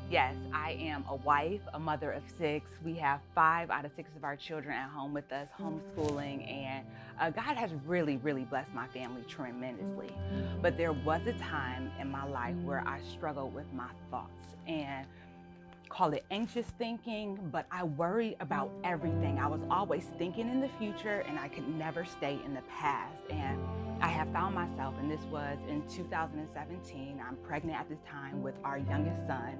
Yes, I am a wife, a mother of 6. We have 5 out of 6 of our children at home with us, homeschooling, and God has really, really blessed my family tremendously. But there was a time in my life where I struggled with my thoughts, and call it anxious thinking, but I worry about everything. I was always thinking in the future and I could never stay in the past. And I have found myself, and this was in 2017, I'm pregnant at this time with our youngest son,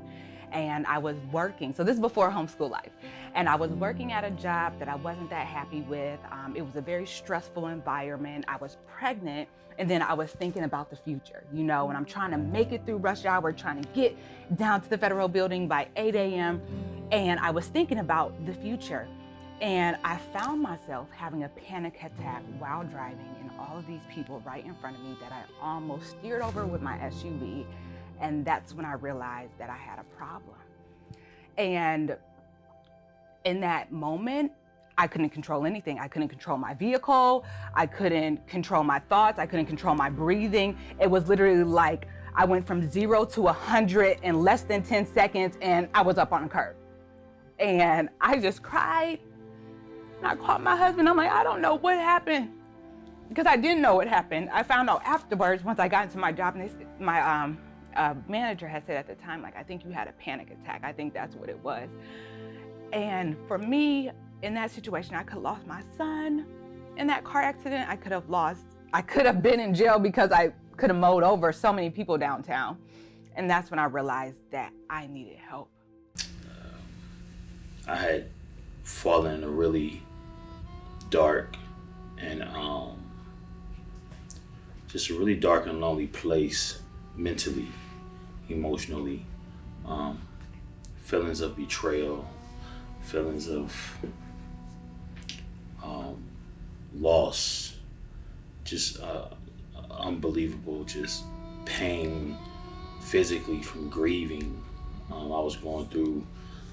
and I was working. So this is before homeschool life. And I was working at a job that I wasn't that happy with. It was a very stressful environment. I was pregnant, and then I was thinking about the future, and I'm trying to make it through rush hour, trying to get down to the federal building by 8 a.m. And I was thinking about the future. And I found myself having a panic attack while driving, and all of these people right in front of me that I almost steered over with my SUV. And that's when I realized that I had a problem. And in that moment, I couldn't control anything. I couldn't control my vehicle. I couldn't control my thoughts. I couldn't control my breathing. It was literally like I went from 0 to 100 in less than 10 seconds, and I was up on a curb. And I just cried. And I called my husband. I'm like, I don't know what happened, because I didn't know what happened. I found out afterwards once I got into my job, and my manager had said at the time, like, I think you had a panic attack. I think that's what it was. And for me, in that situation, I could have lost my son in that car accident. I could have been in jail because I could have mowed over so many people downtown. And that's when I realized that I needed help. I had fallen in a really dark and just a really dark and lonely place, mentally, emotionally. Feelings of betrayal, feelings of loss, just unbelievable, just pain physically from grieving. I was going through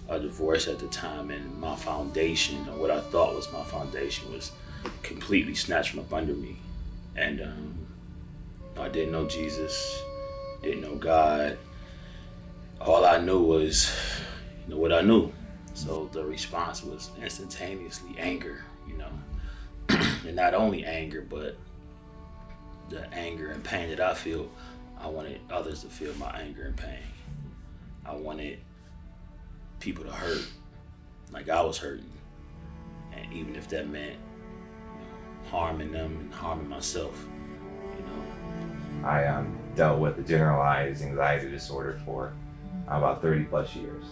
a divorce at the time, and my foundation, or what I thought was my foundation, was completely snatched from up under me. And I didn't know Jesus, didn't know God. All I knew was, what I knew. So the response was instantaneously anger, and not only anger, but the anger and pain that I feel, I wanted others to feel my anger and pain. I wanted people to hurt like I was hurting, and even if that meant harming them and harming myself. I dealt with the generalized anxiety disorder for about 30 plus years,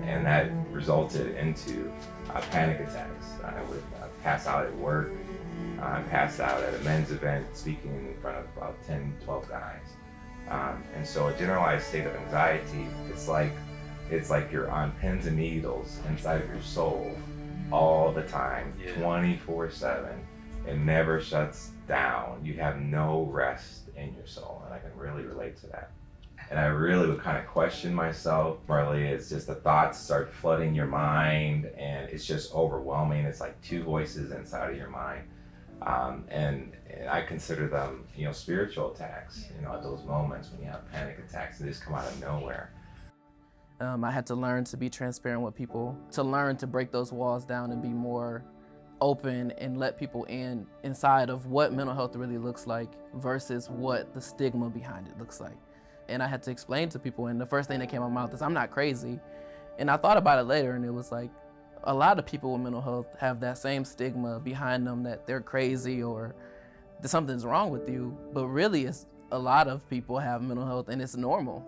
and that resulted into panic attacks. I would pass out at work, pass out at a men's event speaking in front of about 10, 12 guys. And so a generalized state of anxiety, it's like you're on pins and needles inside of your soul all the time, 24/7. It never shuts down. You have no rest in your soul, and I can really relate to that. And I really would kind of question myself. Marley, it's just the thoughts start flooding your mind, and it's just overwhelming. It's like two voices inside of your mind. And I consider them, spiritual attacks, at those moments when you have panic attacks, they just come out of nowhere. I had to learn to be transparent with people, to learn to break those walls down and be more open and let people inside of what mental health really looks like versus what the stigma behind it looks like. And I had to explain to people, and the first thing that came out of my mouth is, I'm not crazy. And I thought about it later, and it was like, a lot of people with mental health have that same stigma behind them that they're crazy or that something's wrong with you, but really it's a lot of people have mental health and it's normal.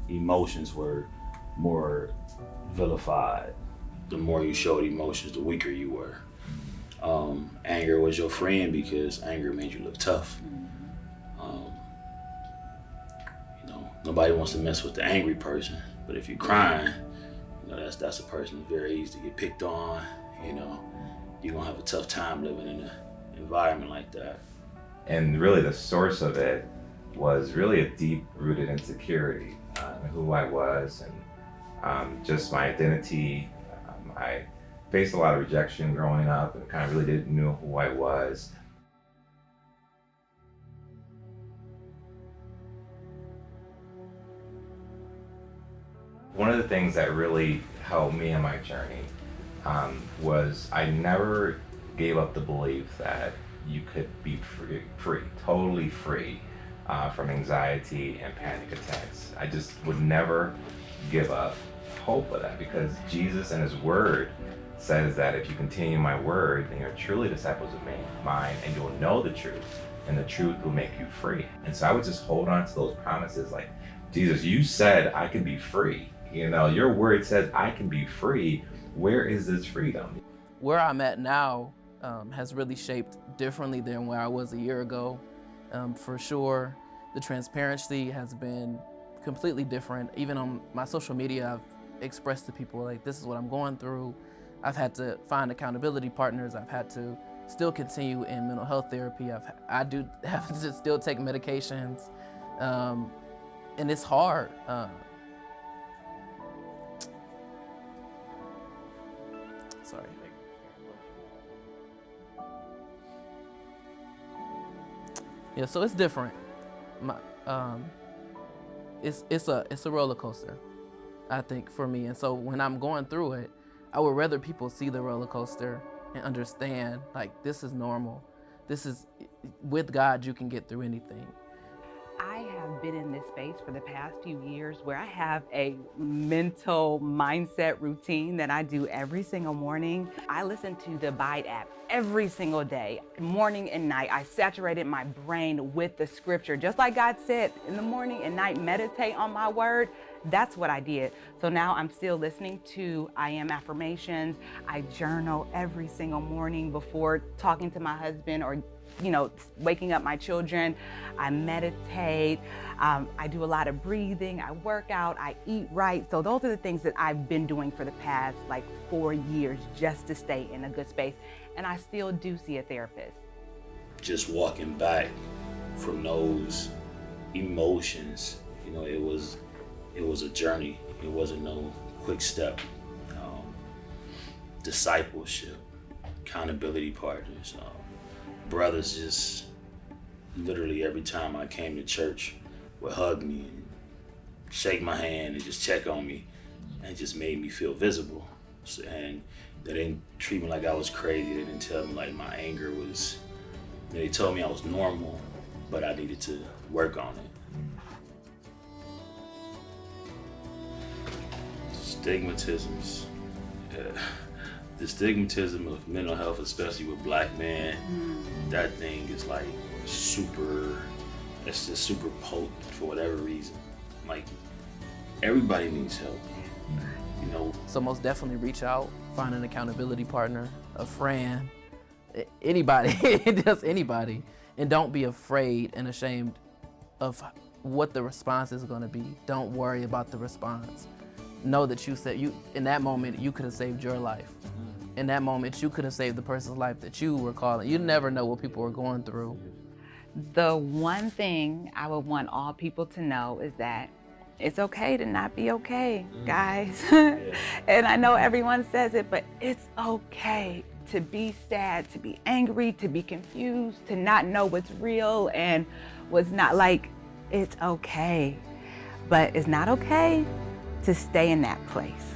Emotions were more vilified. The more you showed emotions, the weaker you were. Anger was your friend because anger made you look tough. Nobody wants to mess with the angry person, but if you're crying, that's a person that's very easy to get picked on. You're gonna have a tough time living in an environment like that. And really the source of it was really a deep-rooted insecurity in who I was and just my identity, my faced a lot of rejection growing up and kind of really didn't know who I was. One of the things that really helped me in my journey was I never gave up the belief that you could be free, totally free from anxiety and panic attacks. I just would never give up hope of that, because Jesus and his word says that if you continue my word, then you're truly disciples of mine, and you'll know the truth, and the truth will make you free. And so I would just hold on to those promises, like, Jesus, you said I can be free. You know, your word says I can be free. Where is this freedom? Where I'm at now has really shaped differently than where I was a year ago. For sure, the transparency has been completely different. Even on my social media, I've expressed to people, like, this is what I'm going through. I've had to find accountability partners. I've had to still continue in mental health therapy. I do have to still take medications, and it's hard. Sorry. Yeah, so it's different. It's a roller coaster, I think, for me. And so when I'm going through it, I would rather people see the roller coaster and understand, like, this is normal. This is, with God, you can get through anything. I have been in this space for the past few years where I have a mental mindset routine that I do every single morning. I listen to the Abide app every single day, morning and night. I saturated my brain with the scripture. Just like God said, in the morning and night, meditate on my word. That's what I did. So now I'm still listening to I Am affirmations. I journal every single morning before talking to my husband or waking up my children. I meditate. I do a lot of breathing. I work out. I eat right. So those are the things that I've been doing for the past 4 years just to stay in a good space. And I still do see a therapist. Just walking back from those emotions, it was a journey. It wasn't no quick step. Discipleship, accountability partners, brothers just literally every time I came to church would hug me and shake my hand and just check on me, and it just made me feel visible. And they didn't treat me like I was crazy. They didn't tell me like my anger was, they told me I was normal, but I needed to work on it. Stigmatisms. The stigmatism of mental health, especially with Black men, that thing is it's just super potent for whatever reason. Like, everybody needs help, So most definitely reach out, find an accountability partner, a friend, anybody, just anybody. And don't be afraid and ashamed of what the response is gonna be. Don't worry about the response. Know that in that moment, you could have saved your life. In that moment, you could have saved the person's life that you were calling. You never know what people are going through. The one thing I would want all people to know is that it's okay to not be okay, guys. And I know everyone says it, but it's okay to be sad, to be angry, to be confused, to not know what's real and what's not. It's okay. But it's not okay to stay in that place.